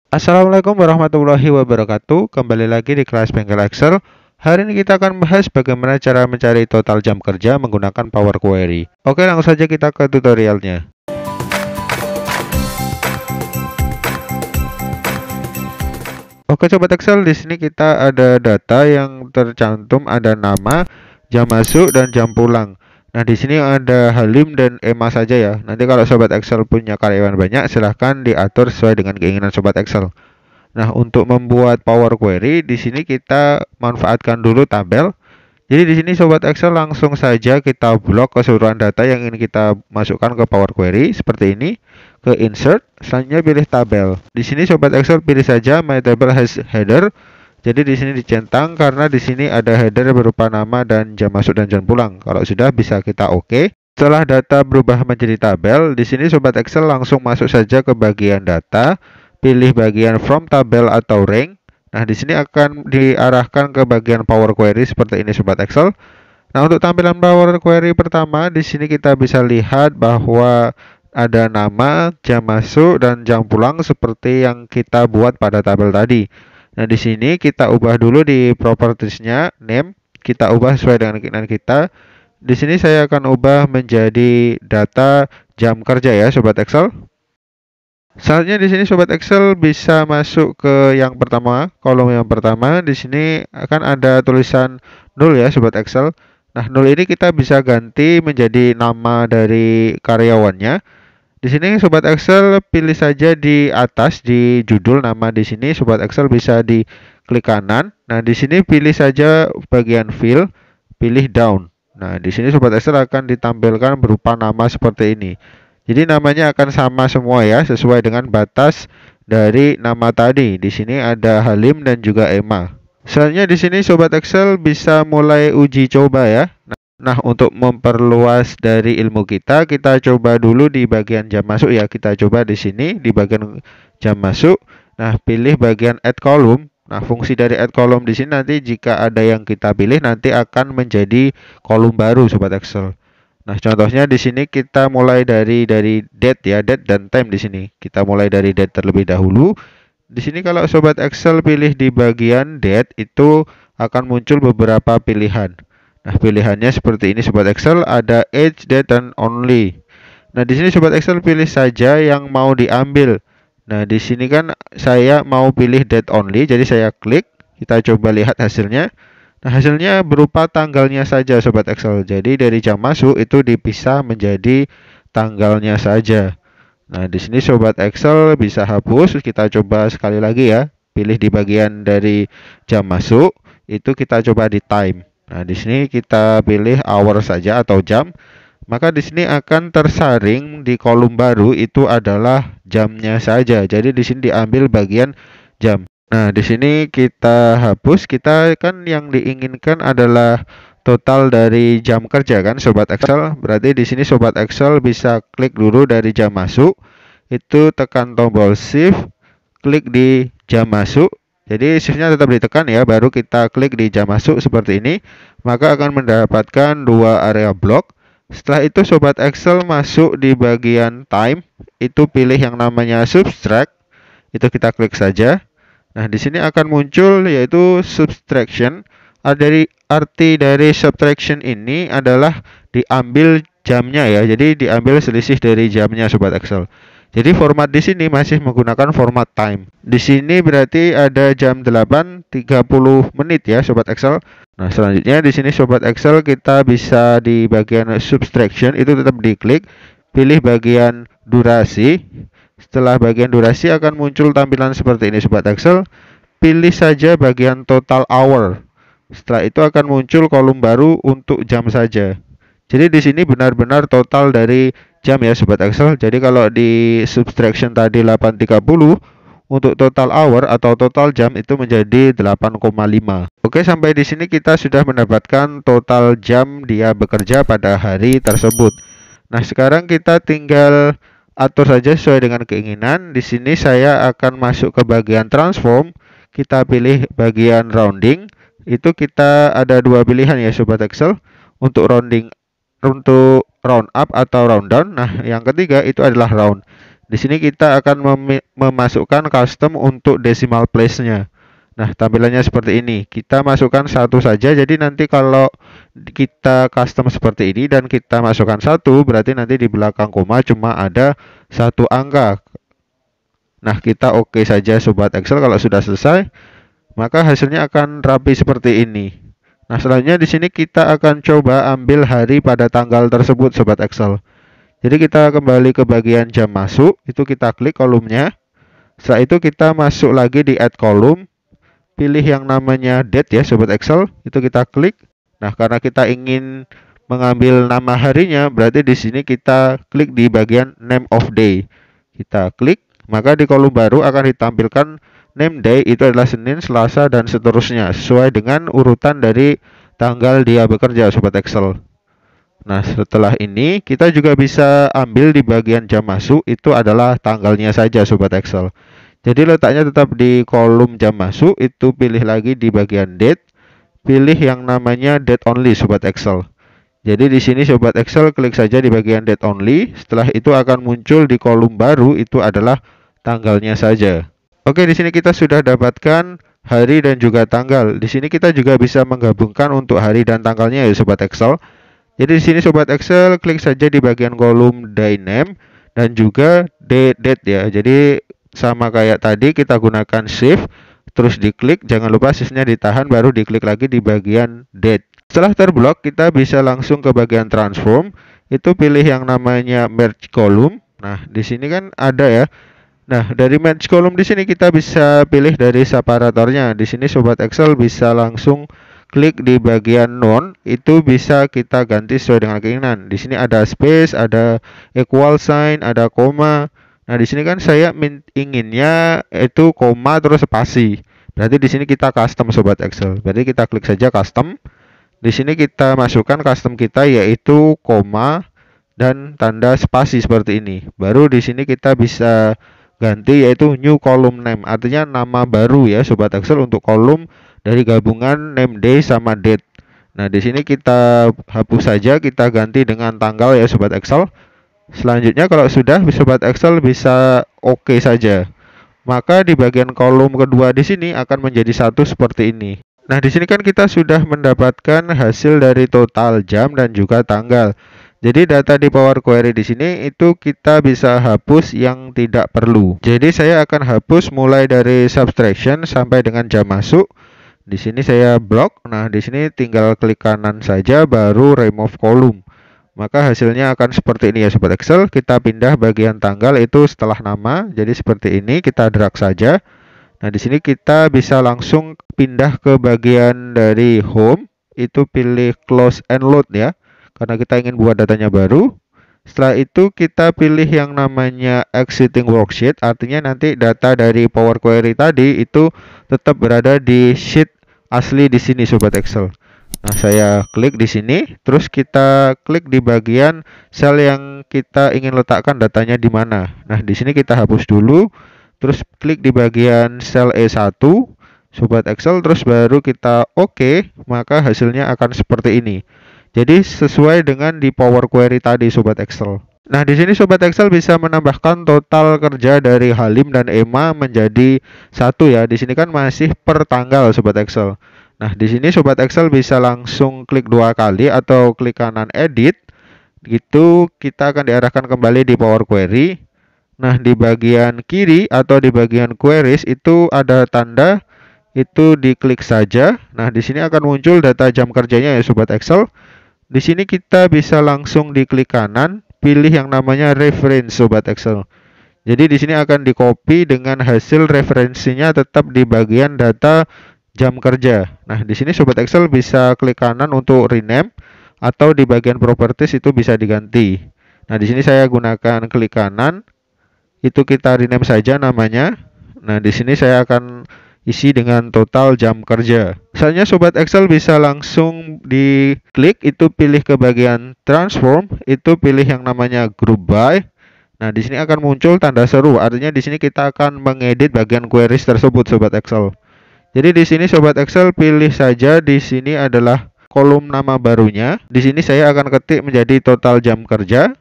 Assalamualaikum warahmatullahi wabarakatuh. Kembali lagi di kelas Bengkel Excel. Hari ini kita akan bahas bagaimana cara mencari total jam kerja menggunakan Power Query. Oke, langsung saja kita ke tutorialnya. Oke, sobat Excel, di sini kita ada data yang tercantum, ada nama, jam masuk dan jam pulang. Nah, di sini ada Halim dan Emma saja ya. Nanti kalau sobat Excel punya karyawan banyak, silahkan diatur sesuai dengan keinginan sobat Excel. Nah, untuk membuat Power Query, di sini kita manfaatkan dulu tabel. Jadi di sini sobat Excel langsung saja kita blok keseluruhan data yang ingin kita masukkan ke Power Query seperti ini. Ke Insert, selanjutnya pilih tabel. Di sini sobat Excel pilih saja My Table has header. Jadi di sini dicentang karena di sini ada header berupa nama dan jam masuk dan jam pulang. Kalau sudah bisa kita oke. Setelah data berubah menjadi tabel, di sini sobat Excel langsung masuk saja ke bagian data, pilih bagian From Tabel atau Rank. Nah, di sini akan diarahkan ke bagian Power Query seperti ini sobat Excel. Nah, untuk tampilan Power Query pertama, di sini kita bisa lihat bahwa ada nama, jam masuk dan jam pulang seperti yang kita buat pada tabel tadi. Nah, di sini kita ubah dulu di propertiesnya, name, kita ubah sesuai dengan keinginan kita. Di sini saya akan ubah menjadi data jam kerja ya, sobat Excel. Selanjutnya di sini sobat Excel bisa masuk ke yang pertama, kolom yang pertama. Di sini akan ada tulisan 0 ya sobat Excel. Nah, 0 ini kita bisa ganti menjadi nama dari karyawannya. Di sini sobat Excel pilih saja di atas di judul nama, di sini sobat Excel bisa di klik kanan. Nah, di sini pilih saja bagian fill, pilih down. Nah, di sini sobat Excel akan ditampilkan berupa nama seperti ini. Jadi namanya akan sama semua ya, sesuai dengan batas dari nama tadi. Di sini ada Halim dan juga Emma. Selanjutnya di sini sobat Excel bisa mulai uji coba ya. Nah, untuk memperluas dari ilmu kita coba dulu di bagian jam masuk ya. Kita coba di sini di bagian jam masuk. Nah, pilih bagian add column. Nah, fungsi dari add column di sini nanti jika ada yang kita pilih nanti akan menjadi kolom baru sobat Excel. Nah, contohnya di sini kita mulai dari date ya, date dan time di sini. Kita mulai dari date terlebih dahulu. Di sini kalau sobat Excel pilih di bagian date itu akan muncul beberapa pilihan. Nah, pilihannya seperti ini sobat Excel, ada age, date dan only. Nah, di sini sobat Excel pilih saja yang mau diambil. Nah, di sini kan saya mau pilih date only, jadi saya klik, kita coba lihat hasilnya. Nah, hasilnya berupa tanggalnya saja sobat Excel. Jadi dari jam masuk itu dipisah menjadi tanggalnya saja. Nah, di sini sobat Excel bisa hapus. Kita coba sekali lagi ya. Pilih di bagian dari jam masuk, itu kita coba di time. Nah, di sini kita pilih hour saja atau jam. Maka di sini akan tersaring di kolom baru itu adalah jamnya saja. Jadi di sini diambil bagian jam. Nah, di sini kita hapus, kita kan yang diinginkan adalah total dari jam kerja kan sobat Excel. Berarti di sini sobat Excel bisa klik dulu dari jam masuk, itu tekan tombol shift, klik di jam masuk. Jadi shiftnya tetap ditekan ya, baru kita klik di jam masuk seperti ini. Maka akan mendapatkan dua area blok. Setelah itu sobat Excel masuk di bagian time, itu pilih yang namanya subtract, itu kita klik saja. Nah, di sini akan muncul yaitu subtraction. Arti dari subtraction ini adalah diambil jamnya ya. Jadi diambil selisih dari jamnya sobat Excel. Jadi format di sini masih menggunakan format time. Di sini berarti ada jam 8.30 menit ya sobat Excel. Nah, selanjutnya di sini sobat Excel kita bisa di bagian subtraction itu tetap diklik, pilih bagian durasi. Setelah bagian durasi akan muncul tampilan seperti ini sobat Excel. Pilih saja bagian total hour. Setelah itu akan muncul kolom baru untuk jam saja. Jadi di sini benar-benar total dari jam ya sobat Excel. Jadi kalau di subtraction tadi 8.30, untuk total hour atau total jam itu menjadi 8,5. Oke, sampai di sini kita sudah mendapatkan total jam dia bekerja pada hari tersebut. Nah, sekarang kita tinggal atur saja sesuai dengan keinginan. Di sini saya akan masuk ke bagian transform. Kita pilih bagian rounding. Itu kita ada dua pilihan ya sobat Excel. Untuk rounding, untuk round up atau round down. Nah, yang ketiga itu adalah round. Di sini kita akan memasukkan custom untuk decimal place-nya. Nah, tampilannya seperti ini. Kita masukkan satu saja. Jadi nanti kalau kita custom seperti ini dan kita masukkan satu, berarti nanti di belakang koma cuma ada satu angka. Nah, kita oke saja Sobat Excel. Kalau sudah selesai, maka hasilnya akan rapi seperti ini. Nah, selanjutnya di sini kita akan coba ambil hari pada tanggal tersebut Sobat Excel. Jadi kita kembali ke bagian jam masuk, itu kita klik kolomnya. Setelah itu kita masuk lagi di add column, pilih yang namanya date ya Sobat Excel, itu kita klik. Nah, karena kita ingin mengambil nama harinya, berarti di sini kita klik di bagian name of day. Kita klik, maka di kolom baru akan ditampilkan name day itu adalah Senin, Selasa, dan seterusnya sesuai dengan urutan dari tanggal dia bekerja Sobat Excel. Nah, setelah ini kita juga bisa ambil di bagian jam masuk, itu adalah tanggalnya saja Sobat Excel. Jadi letaknya tetap di kolom jam masuk, itu pilih lagi di bagian date, pilih yang namanya date only Sobat Excel. Jadi di sini Sobat Excel klik saja di bagian date only, setelah itu akan muncul di kolom baru, itu adalah tanggalnya saja. Oke, di sini kita sudah dapatkan hari dan juga tanggal. Di sini kita juga bisa menggabungkan untuk hari dan tanggalnya ya Sobat Excel. Jadi di sini Sobat Excel klik saja di bagian kolom day name dan juga date ya. Jadi sama kayak tadi kita gunakan shift terus diklik, jangan lupa shiftnya ditahan baru diklik lagi di bagian date. Setelah terblok kita bisa langsung ke bagian transform, itu pilih yang namanya merge column. Nah, di sini kan ada ya. Nah, dari merge column di sini kita bisa pilih dari separatornya. Di sini Sobat Excel bisa langsung klik di bagian none, itu bisa kita ganti sesuai dengan keinginan. Di sini ada space, ada equal sign, ada koma. Nah, di sini kan saya inginnya itu koma terus spasi. Berarti di sini kita custom Sobat Excel. Berarti kita klik saja custom. Di sini kita masukkan custom kita yaitu koma dan tanda spasi seperti ini. Baru di sini kita bisa ganti yaitu new column name, artinya nama baru ya Sobat Excel untuk kolom dari gabungan name day sama date. Nah, di sini kita hapus saja, kita ganti dengan tanggal ya Sobat Excel. Selanjutnya kalau sudah Sobat Excel bisa oke saja. Maka di bagian kolom kedua di sini akan menjadi satu seperti ini. Nah, di sini kan kita sudah mendapatkan hasil dari total jam dan juga tanggal. Jadi data di Power Query di sini itu kita bisa hapus yang tidak perlu. Jadi saya akan hapus mulai dari subtraction sampai dengan jam masuk. Di sini saya blok. Nah, di sini tinggal klik kanan saja baru remove column. Maka hasilnya akan seperti ini ya Sobat Excel. Kita pindah bagian tanggal itu setelah nama. Jadi seperti ini kita drag saja. Nah, di sini kita bisa langsung pindah ke bagian dari home. Itu pilih close and load ya. Karena kita ingin buat datanya baru. Setelah itu kita pilih yang namanya exiting worksheet, artinya nanti data dari Power Query tadi itu tetap berada di sheet asli di sini Sobat Excel. Nah, saya klik di sini, terus kita klik di bagian sel yang kita ingin letakkan datanya di mana. Nah, di sini kita hapus dulu, terus klik di bagian sel E1 Sobat Excel, terus baru kita oke, maka hasilnya akan seperti ini. Jadi sesuai dengan di Power Query tadi Sobat Excel. Nah, di sini Sobat Excel bisa menambahkan total kerja dari Halim dan Emma menjadi satu ya. Di sini kan masih per tanggal Sobat Excel. Nah, di sini Sobat Excel bisa langsung klik dua kali atau klik kanan edit. Gitu kita akan diarahkan kembali di Power Query. Nah, di bagian kiri atau di bagian queries itu ada tanda, itu diklik saja. Nah, di sini akan muncul data jam kerjanya ya Sobat Excel. Di sini kita bisa langsung diklik kanan, pilih yang namanya reference Sobat Excel. Jadi di sini akan di-copy dengan hasil referensinya tetap di bagian data jam kerja. Nah, di sini Sobat Excel bisa klik kanan untuk rename atau di bagian properties itu bisa diganti. Nah, di sini saya gunakan klik kanan, itu kita rename saja namanya. Nah, di sini saya akan isi dengan total jam kerja. Misalnya Sobat Excel bisa langsung diklik, itu pilih ke bagian transform, itu pilih yang namanya group by. Nah, di sini akan muncul tanda seru, artinya di sini kita akan mengedit bagian queries tersebut Sobat Excel. Jadi di sini Sobat Excel pilih saja, di sini adalah kolom nama barunya. Di sini saya akan ketik menjadi total jam kerja.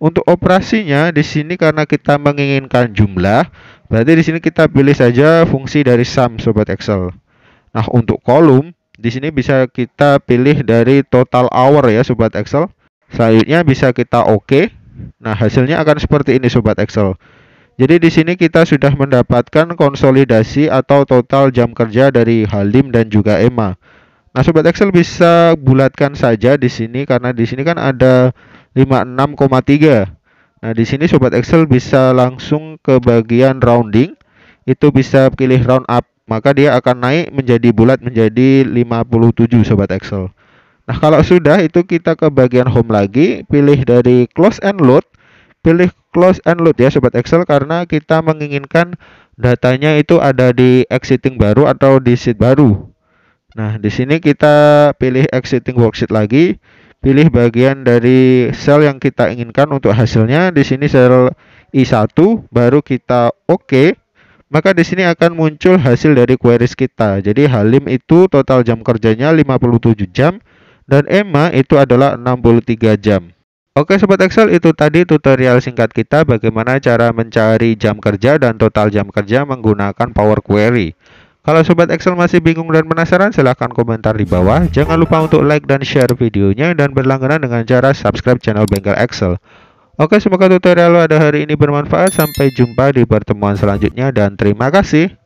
Untuk operasinya di sini karena kita menginginkan jumlah, berarti di sini kita pilih saja fungsi dari sum sobat Excel. Nah, untuk kolom di sini bisa kita pilih dari total hour ya sobat Excel. Selanjutnya bisa kita oke. Nah, hasilnya akan seperti ini sobat Excel. Jadi di sini kita sudah mendapatkan konsolidasi atau total jam kerja dari Halim dan juga Emma. Nah, sobat Excel bisa bulatkan saja di sini karena di sini kan ada 56,3. Nah, di sini sobat Excel bisa langsung ke bagian rounding. Itu bisa pilih round up, maka dia akan naik menjadi bulat menjadi 57 sobat Excel. Nah, kalau sudah itu kita ke bagian home lagi, pilih dari close and load. Pilih close and load ya sobat Excel karena kita menginginkan datanya itu ada di exiting baru atau di sheet baru. Nah, di sini kita pilih exiting worksheet lagi, pilih bagian dari sel yang kita inginkan untuk hasilnya. Di sini sel I1, baru kita oke. Maka di sini akan muncul hasil dari queries kita. Jadi Halim itu total jam kerjanya 57 jam dan Emma itu adalah 63 jam. Oke sobat Excel, itu tadi tutorial singkat kita bagaimana cara mencari jam kerja dan total jam kerja menggunakan Power Query. Kalau sobat Excel masih bingung dan penasaran, silahkan komentar di bawah. Jangan lupa untuk like dan share videonya dan berlangganan dengan cara subscribe channel Bengkel Excel. Oke, semoga tutorial pada hari ini bermanfaat. Sampai jumpa di pertemuan selanjutnya dan terima kasih.